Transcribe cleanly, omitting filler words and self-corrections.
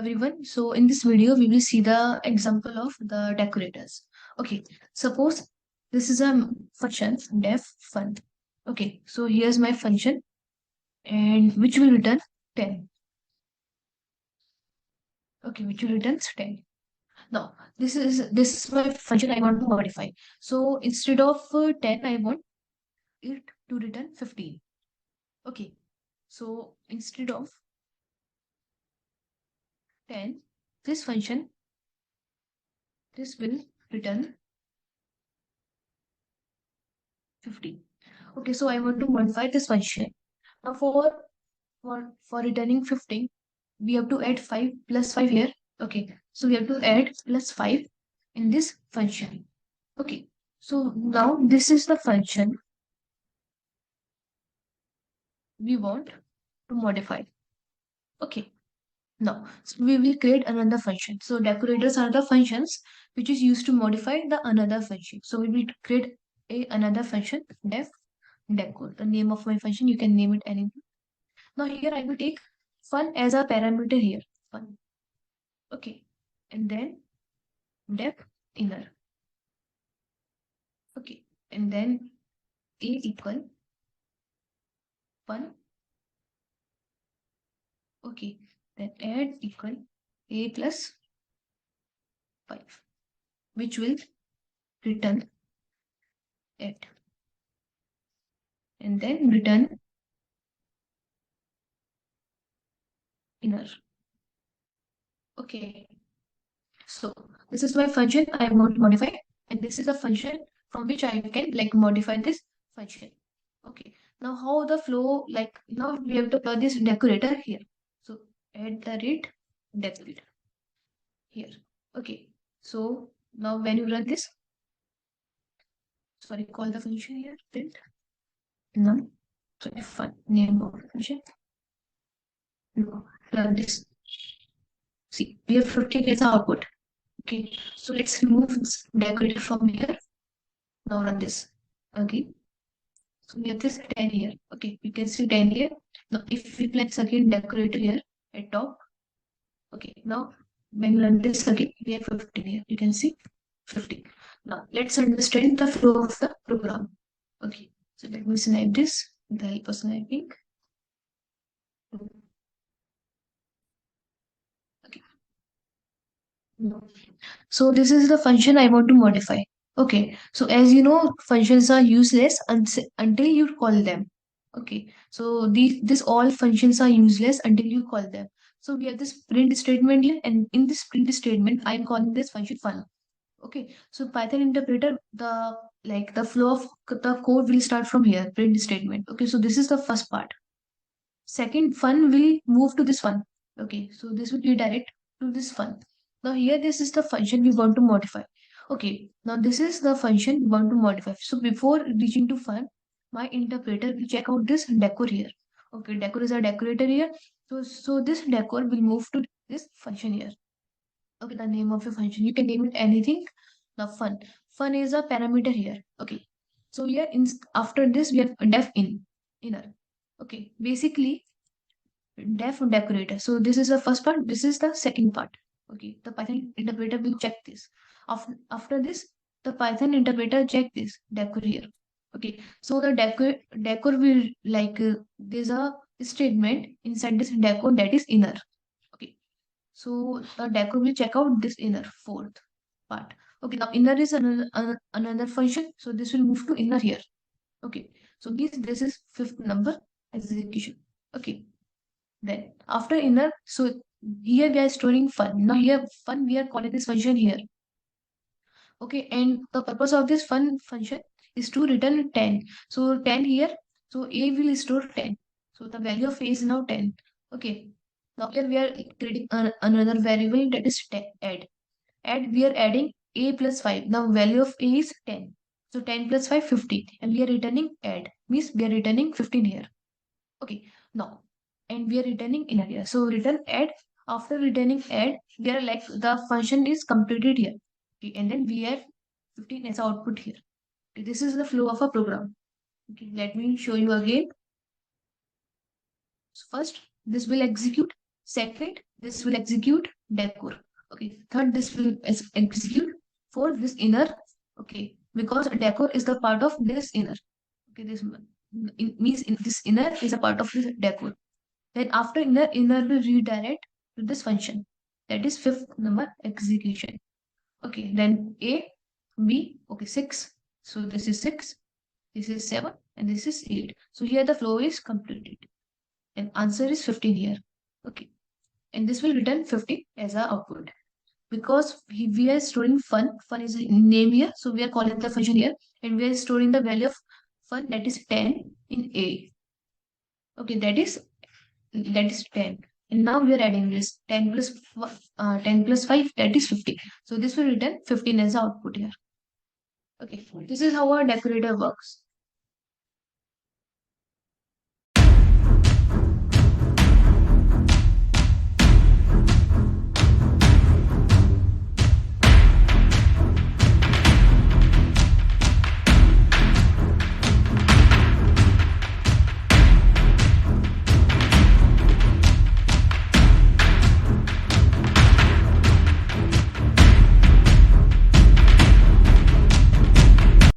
everyone. So in this video, we will see the example of the decorators. Okay, suppose this is a function def fun. Okay, so here's my function and which will return 10. Okay, which will return 10. Now this is my function I want to modify. So instead of 10, I want it to return 15. Okay, so instead of 10, this function this will return 15. Okay, so I want to modify this function. Now for returning 15, we have to add 5 plus 5 here. Okay, so we have to add plus 5 in this function. Okay, so now this is the function we want to modify. Okay, now so we will create another function. So decorators are the functions which is used to modify the another function. So we will create another function def decor. The name of my function, you can name it anything. Now here I will take fun as a parameter here. Fun. Okay. And then def inner. Okay. And then a equal fun. Okay. Then add equal a plus 5, which will return 8. And then return inner. Okay. So this is my function I want to modify, and this is a function from which I can modify this function. Okay. Now how the flow, now we have to plug this decorator here. So add the rate decorator here. Okay. So now when you run this, sorry, call the function here, print. No. Sorry, fun name of function. No, run this. See, we have 15 as output. Okay, so let's remove this decorator from here. Now run this. Okay. So we have this 10 here. Okay, we can see 10 here. Now if we place again decorator here at top. Okay, now when we run this again, we have 15 here. You can see 15. Now let's understand the flow of the program. Okay, so let me snipe this with the help of sniping. Okay. No. So this is the function I want to modify. Okay, so as you know, functions are useless until you call them. Okay, so this all functions are useless until you call them. So we have this print statement here, and in this print statement, I'm calling this function fun. Okay, so Python interpreter, the flow of the code will start from here, print statement. Okay, so this is the first part. Second, fun will move to this one. Okay, so this will redirect to this fun. Now here, this is the function we want to modify. Okay, now this is the function we want to modify. So before reaching to fun, my interpreter will check out this decor here. Okay, decor is a decorator here. So this decor will move to this function here. Okay, the name of a function, you can name it anything. Now fun is a parameter here. Okay, so here after this we have def inner. Okay, basically def decorator. So this is the first part, this is the second part. Okay, the Python interpreter will check this. After this, the Python interpreter check this decor here. Okay, so the decor will there's a statement inside this decor that is inner. Okay, so the decor will check out this inner fourth part. Okay, now inner is another function, so this will move to inner here. Okay, so this is fifth number execution. Okay, then after inner, so here we are storing fun. Now here fun, we are calling this function here. Okay, and the purpose of this fun function is to return 10. So 10 here, so a will store 10. So the value of a is now 10. Okay, now here we are creating another variable that is add. Add, we are adding a plus 5. Now value of a is 10. So 10 plus 5, 15. And we are returning add. Means we are returning 15 here. Okay, now and we are returning inner here. So return add. After returning add, we are the function is completed here. Okay, and then we have 15 as output here. Okay, this is the flow of a program. Okay, let me show you again. So first, this will execute. Second, this will execute decor. Okay. Third, this will execute for this inner. Okay. Because decor is the part of this inner. Okay. This means this inner is a part of this decor. Then after inner will redirect to this function. That is fifth number execution. Okay. Then A, B. Okay. 6. So this is 6. This is 7. And this is 8. So here the flow is completed. And answer is 15 here. Okay. And this will return 50 as our output. Because we are storing fun is a name here, so we are calling the function here, and we are storing the value of fun, that is 10 in A. Okay, that is 10. And now we are adding this 10 plus 10 plus 5, that is 50. So this will return 15 as the output here. Okay, this is how our decorator works.